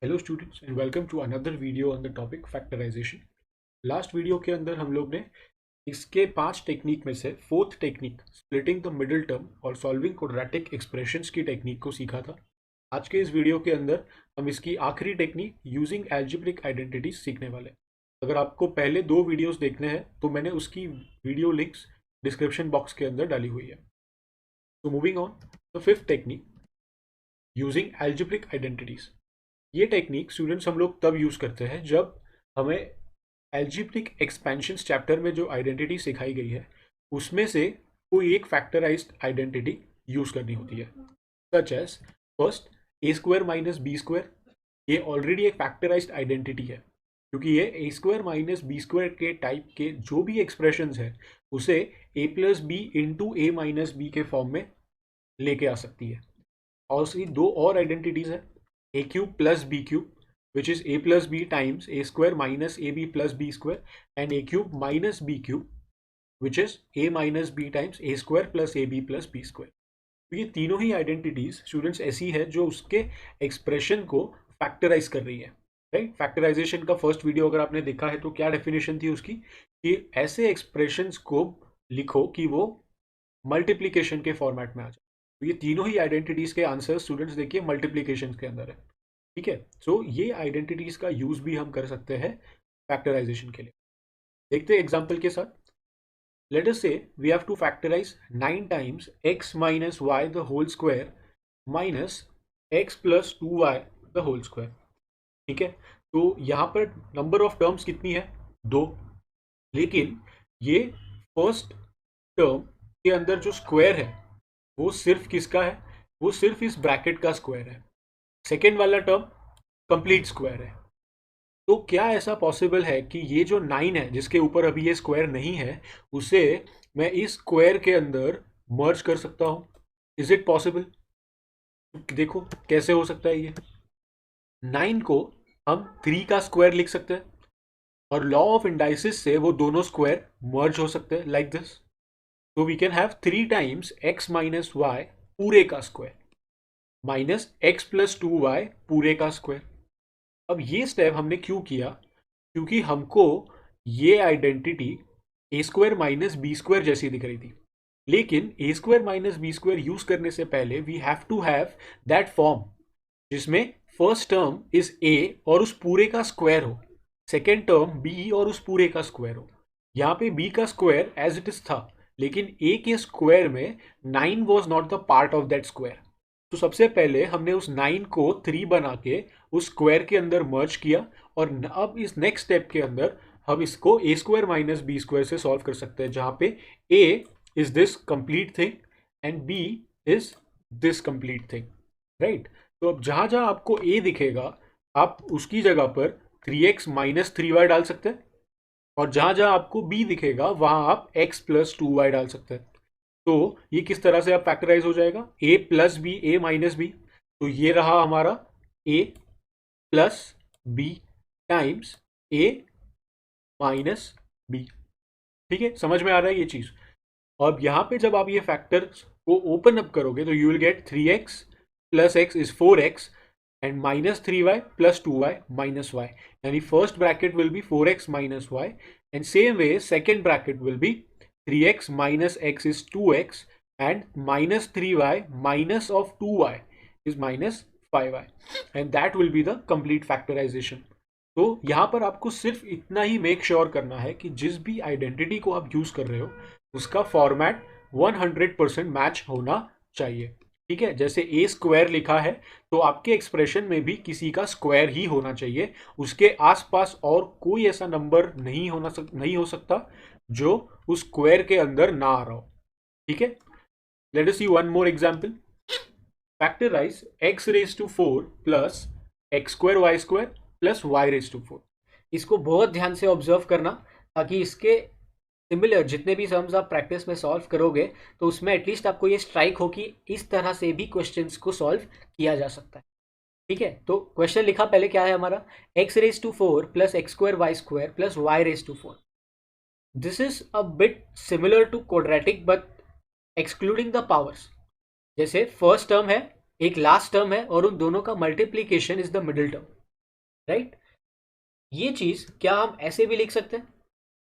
Hello students and welcome to another video on the topic factorisation. Last video के अंदर हम लोग ने इसके 5 टेक्निक में से fourth technique splitting the middle term और सॉल्विंग क्वाड्रेटिक एक्सप्रेशंस की टेक्निक को सीखा था। आज के इस वीडियो के अंदर हम इसकी आखिरी टेक्निक यूजिंग एल्जेब्रिक आइडेंटिटीज सीखने वाले हैं। अगर आपको पहले 2 वीडियोस देखने हैं तो मैंने उसकी वीडियो लिंक्स डिस्क्रिप्शन बॉक्स के अंदर डाली हुई है। तो moving on, the fifth technique using algebraic identities. ये टेक्निक स्टूडेंट्स हम लोग तब यूज़ करते हैं जब हमें एल्जेब्रिक एक्सपेंशंस चैप्टर में जो आइडेंटिटी सिखाई गई है उसमें से कोई एक फैक्टराइज्ड आइडेंटिटी यूज़ करनी होती है। Such as first A square minus B square, ये ऑलरेडी एक फैक्टराइज्ड आइडेंटिटी है क्योंकि ये ए स्क्वायर माइनस बी स्क्वायर के टाइप के जो भी एक्सप्रेशंस है उसे ए प्लस बी इंटू ए माइनस बी के फॉर्म में लेके आ सकती है। और उसकी दो और आइडेंटिटीज है, a cube plus b cube which is a plus b times a square minus ab plus b square and a cube minus b cube which is a minus b times a square plus ab plus b square। तो ये तीनों ही identities students ऐसी है जो उसके expression को factorise कर रही है। राइट, फैक्टराइजेशन का फर्स्ट वीडियो अगर आपने देखा है तो क्या डेफिनेशन थी उसकी कि ऐसे एक्सप्रेशंस को लिखो कि वो मल्टीप्लीकेशन के फॉर्मेट में आ जाए। तो ये तीनों ही आइडेंटिटीज के आंसर स्टूडेंट्स देखिए मल्टीप्लीकेशन के अंदर है। ठीक है, सो ये आइडेंटिटीज का यूज भी हम कर सकते हैं फैक्टराइजेशन के लिए। देखते हैं एग्जांपल के साथ। Let us say we have to factorise 9 times x minus y the whole square minus x plus 2y the whole square. ठीक है, तो यहाँ पर नंबर ऑफ टर्म्स कितनी है? 2। लेकिन ये फर्स्ट टर्म के अंदर जो स्क्वायर है वो सिर्फ किसका है? वो सिर्फ इस ब्रैकेट का स्क्वायर है। सेकेंड वाला टर्म कंप्लीट स्क्वायर है। तो क्या ऐसा पॉसिबल है कि ये जो 9 है जिसके ऊपर अभी ये स्क्वायर नहीं है उसे मैं इस स्क्वायर के अंदर मर्ज कर सकता हूं? Is it possible? देखो कैसे हो सकता है ये। 9 को हम 3 का स्क्वायर लिख सकते हैं और लॉ ऑफ इंडाइसिस से वो दोनों स्क्वायर मर्ज हो सकते हैं लाइक दिस। तो we can have 3 times x minus y पूरे का square minus x plus 2y पूरे का स्क्वायर। अब ये स्टेप हमने क्यों किया? क्योंकि हमको ये identity A square minus B square जैसी दिख रही थी। लेकिन A square minus B square use करने से पहले we have to have that form जिसमें फर्स्ट टर्म इज ए और उस पूरे का स्क्वायर हो, सेकेंड टर्म बी और उस पूरे का स्क्वायर हो। यहाँ पे बी का स्क्वायर एज इट इज था लेकिन ए के स्क्वायर में 9 was not the part of that square. तो सबसे पहले हमने उस 9 को 3 बना के उस स्क्वायर के अंदर मर्ज किया और अब इस नेक्स्ट स्टेप के अंदर हम इसको A square minus B square से सॉल्व कर सकते हैं जहां पे A is this complete thing and B is this complete thing. Right, तो अब जहां जहां आपको ए दिखेगा आप उसकी जगह पर 3x माइनस 3y डाल सकते हैं और जहां जहां आपको b दिखेगा वहां आप x प्लस 2y डाल सकते हैं। तो ये किस तरह से अब फैक्टराइज हो जाएगा? a plus b a minus b, तो ये रहा हमारा a plus b times a minus b. ठीक है, समझ में आ रहा है ये चीज। अब यहां पे जब आप ये फैक्टर्स को ओपन अप करोगे तो you will gate 3x plus x is 4x and minus 3y plus 2y minus y, यानी first bracket will be 4x minus y and same way second bracket will be 3x minus x is 2x and minus 3y minus of 2y is minus 5y and that will be the complete factorization। तो यहाँ पर आपको सिर्फ इतना ही make sure करना है कि जिस भी आइडेंटिटी को आप यूज कर रहे हो उसका फॉर्मेट 100% मैच होना चाहिए। ठीक है, जैसे ए स्क्वायर लिखा है तो आपके एक्सप्रेशन में भी किसी का स्क्वायर ही होना चाहिए, उसके आसपास और कोई ऐसा नंबर नहीं हो सकता जो उस स्क्वायर के अंदर ना आ रहा हो। ठीक है, let us see one more example. Factorise x raise to 4 plus x square y square plus y raise to 4। इसको बहुत ध्यान से ऑब्जर्व करना ताकि इसके सिमिलर जितने भी सम्स आप प्रैक्टिस में सॉल्व करोगे तो उसमें एटलीस्ट आपको ये स्ट्राइक हो कि इस तरह से भी क्वेश्चंस को सॉल्व किया जा सकता है। ठीक है, तो क्वेश्चन लिखा पहले क्या है हमारा, x raise to 4 plus x square plus y raise to 4। This is a bit similar to quadratic but excluding the powers. जैसे फर्स्ट टर्म है, एक लास्ट टर्म है और उन दोनों का multiplication is the middle term. Right. ये चीज़ क्या हम ऐसे भी लिख सकते हैं,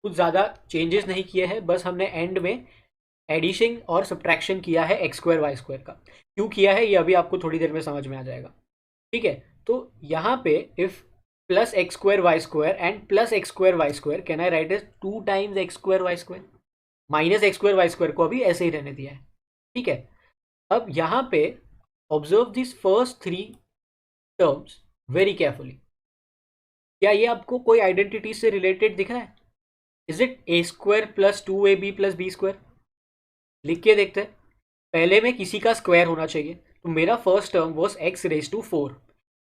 कुछ ज़्यादा चेंजेस नहीं किए हैं, बस हमने एंड में एडिशन और सब्ट्रैक्शन किया है एक्स स्क्वायर वाई स्क्वायर का। क्यों किया है ये अभी आपको थोड़ी देर में समझ में आ जाएगा। ठीक है, तो यहाँ पे if plus x square y square and plus x square y square, can I write is 2 times x square y square. Minus x square y square को अभी ऐसे ही रहने दिया है। ठीक है, अब यहाँ पे observe this first 3 terms very carefully. क्या ये आपको कोई आइडेंटिटी से रिलेटेड दिख रहा है? Is it a square plus 2ab plus b square? लिख के देखते हैं। पहले में किसी का स्क्वायर होना चाहिए, तो मेरा first term was x raise to 4।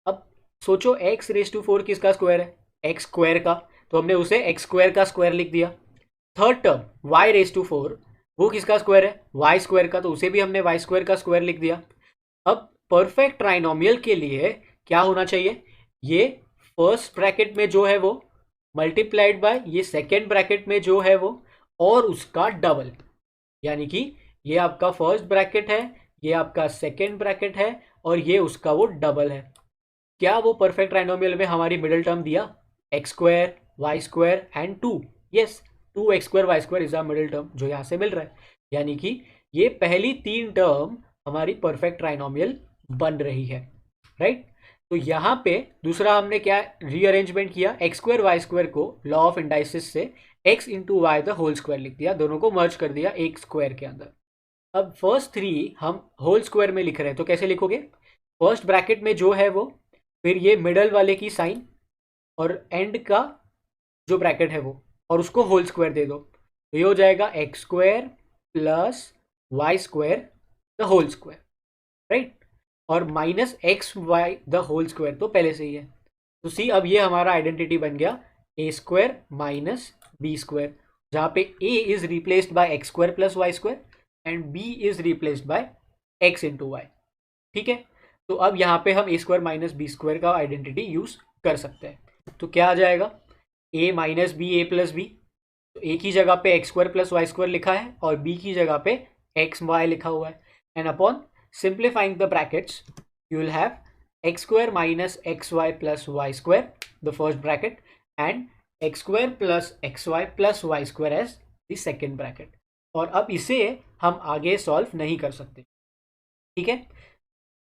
अब सोचो एक्स रेज टू 4 किसका स्क्वायर है? एक्स स्क्वायर का, तो हमने उसे एक्स स्क्वायर का स्क्वायर लिख दिया। Third term y raise to 4, वो किसका स्क्वायर है? वाई स्क्वायर का, तो उसे भी हमने वाई स्क्वायर का स्क्वायर लिख दिया। अब परफेक्ट ट्राइनोमियल के लिए क्या होना चाहिए? ये फर्स्ट ब्रैकेट में जो है वो मल्टीप्लाइड बाय ये सेकेंड ब्रैकेट में जो है वो, और उसका डबल। यानी कि ये आपका फर्स्ट ब्रैकेट है, ये आपका सेकेंड ब्रैकेट है, और ये उसका वो डबल है। क्या वो परफेक्ट ट्राइनोमियल में हमारी मिडिल टर्म दिया? X square y square and 2। Yes, 2x² y square is a middle term जो यहाँ से मिल रहा है। यानी कि ये पहली 3 टर्म हमारी परफेक्ट ट्राइनोमियल बन रही है। राइट, तो यहाँ पे दूसरा हमने क्या रीअरेंजमेंट किया? एक्स स्क्वायर वाई स्क्वायर को लॉ ऑफ इंडाइसिस से x into y the whole square लिख दिया, दोनों को मर्ज कर दिया एक स्क्वायर के अंदर। अब फर्स्ट 3 हम होल स्क्वायर में लिख रहे हैं, तो कैसे लिखोगे? फर्स्ट ब्रैकेट में जो है वो, फिर ये मिडल वाले की साइन, और एंड का जो ब्रैकेट है वो, और उसको होल स्क्वायर दे दो, तो ये हो जाएगा X square plus Y square the whole square. Right, और minus X Y the whole square तो पहले से ही है। तो सी, अब ये हमारा आइडेंटिटी बन गया A square minus B square, जहाँ पे A is replaced by X square plus Y square and B is replaced by X into Y. ठीक है, तो अब यहाँ पे हम A square minus B square का आइडेंटिटी यूज कर सकते हैं। तो क्या आ जाएगा? A minus B A plus B, तो ए की जगह पे X square plus Y square लिखा है और बी की जगह पे एक्स वाई लिखा हुआ है। And upon simplifying the brackets, you will have x square minus xy plus y square, the first bracket, and x square plus xy plus y square as the second bracket. और अब इसे हम आगे solve नहीं कर सकते। ठीक है,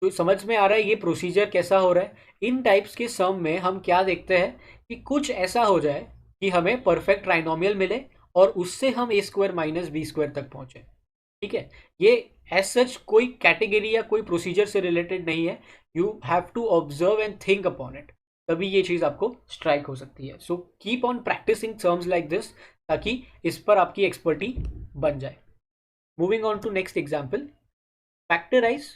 तो समझ में आ रहा है ये प्रोसीजर कैसा हो रहा है? इन टाइप्स के सम में हम क्या देखते हैं कि कुछ ऐसा हो जाए कि हमें परफेक्ट ट्राइनोमियल मिले और उससे हम A square minus B square तक पहुंचे। ठीक है, ये एज सच कोई कैटेगरी या कोई प्रोसीजर से रिलेटेड नहीं है। You have to observe and think upon it, तभी ये चीज़ आपको स्ट्राइक हो सकती है। So keep on practising terms like this, ताकि इस पर आपकी एक्सपर्टी बन जाए। Moving on to next example, factorise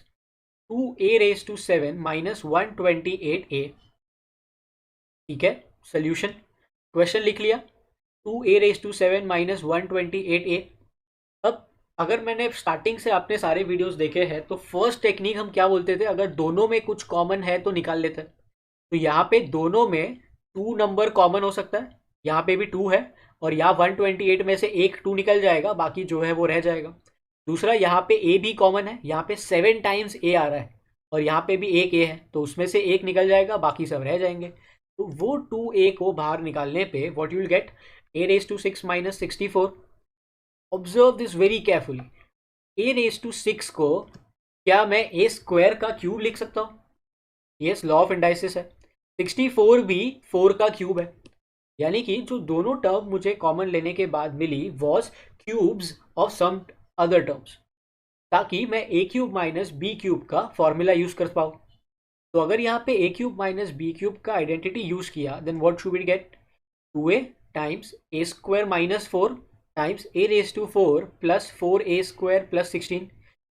2a raise to 7 minus 128a। ठीक है, सोल्यूशन क्वेश्चन लिख लिया, 2a raise to 7 minus 128a। अब अगर मैंने स्टार्टिंग से आपने सारे वीडियोस देखे हैं तो फर्स्ट टेक्निक हम क्या बोलते थे? अगर दोनों में कुछ कॉमन है तो निकाल लेते हैं। तो यहाँ पे दोनों में 2 नंबर कॉमन हो सकता है, यहाँ पे भी 2 है, और यहाँ 128 में से एक 2 निकल जाएगा, बाकी जो है वो रह जाएगा। दूसरा, यहाँ पे ए भी कॉमन है, यहाँ पे 7 टाइम्स ए आ रहा है और यहाँ पे भी एक ए है, तो उसमें से एक निकल जाएगा, बाकी सब रह जाएंगे। तो वो 2a को बाहर निकालने पे what you will get? a raise to 6 minus 64। Observe this very carefully. a raise to 6 को क्या मैं ए स्क्वायर का क्यूब लिख सकता हूँ? यस, लॉ ऑफ इंडाइसिस है। 64 भी 4 का क्यूब है, यानी कि जो दोनों टर्म मुझे कॉमन लेने के बाद मिली was cubes of some other terms, ताकि मैं A cube minus B cube का फॉर्मूला यूज कर पाऊँ। तो अगर यहाँ पे A cube minus B cube का आइडेंटिटी यूज किया, then what should we get? 2a times A square minus 4 times A raise to 4 plus 4a square plus 16।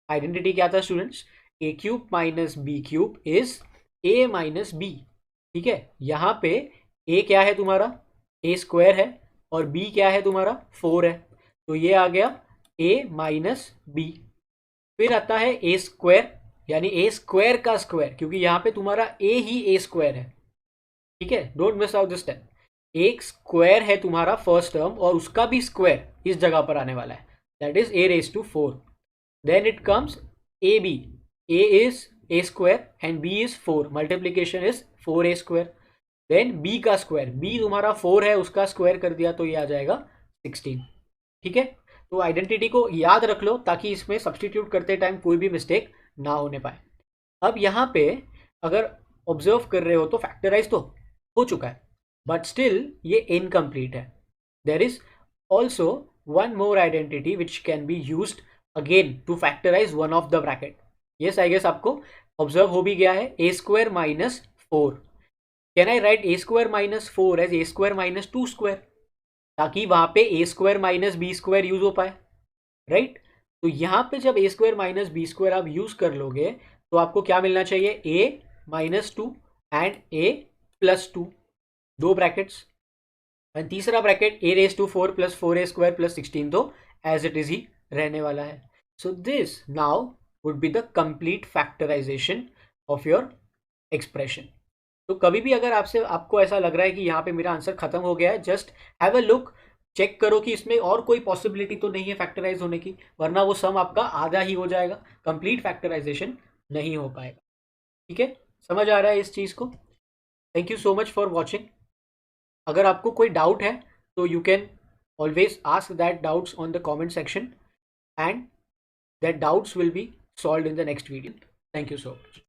Identity क्या था students? A cube minus B cube is A minus b. ठीक है, यहाँ पे ए क्या है तुम्हारा? ए स्क्वायर है, और बी क्या है तुम्हारा? 4 है, तो ये आ गया ए माइनस बी। फिर आता है ए स्क्वायर, यानी ए स्क्वायर का स्क्वायर, क्योंकि यहाँ पे तुम्हारा ए ही ए स्क्वायर है। ठीक है, don't miss out this step. एक स्क्वायर है तुम्हारा फर्स्ट टर्म, और उसका भी स्क्वायर इस जगह पर आने वाला है, that is a raise to 4। Then it comes a b, a is a square and B is 4, multiplication is 4a square. Then b का स्क्वायर, b तुम्हारा 4 है, उसका स्क्वायर कर दिया तो ये आ जाएगा 16। ठीक है, तो आइडेंटिटी को याद रख लो ताकि इसमें सब्सटीट्यूट करते टाइम कोई भी मिस्टेक ना होने पाए। अब यहाँ पे अगर ऑब्जर्व कर रहे हो तो फैक्टराइज तो हो चुका है, बट स्टिल ये इनकम्प्लीट है। There is also one more identity which can be used again to factorise one of the bracket. Yes, I guess आपको ऑब्जर्व हो भी गया है, A square minus 4। Can I write A square minus 4 as A square minus 2 square, ताकि वहां पे A square minus B square use हो पाए, राइट? तो यहाँ पे जब A square minus B square आप यूज कर लोगे तो आपको क्या मिलना चाहिए, ए माइनस 2 एंड ए प्लस 2, दो ब्रैकेट्स, एंड तीसरा bracket a raise to 4 plus 4a square plus 16 तो एज इट इज ही रहने वाला है। So this now would be the complete factorisation of your expression. तो कभी भी अगर आपको ऐसा लग रहा है कि यहाँ पे मेरा आंसर खत्म हो गया है, just have a look, check करो कि इसमें और कोई पॉसिबिलिटी तो नहीं है फैक्टराइज होने की, वरना वो सम आपका आधा ही हो जाएगा, कंप्लीट फैक्टराइजेशन नहीं हो पाएगा। ठीक है, समझ आ रहा है इस चीज़ को? Thank you so much for watching. अगर आपको कोई डाउट है तो you can always ask that doubts on the comment section, and that doubts will be solve in the next video. Thank you so much.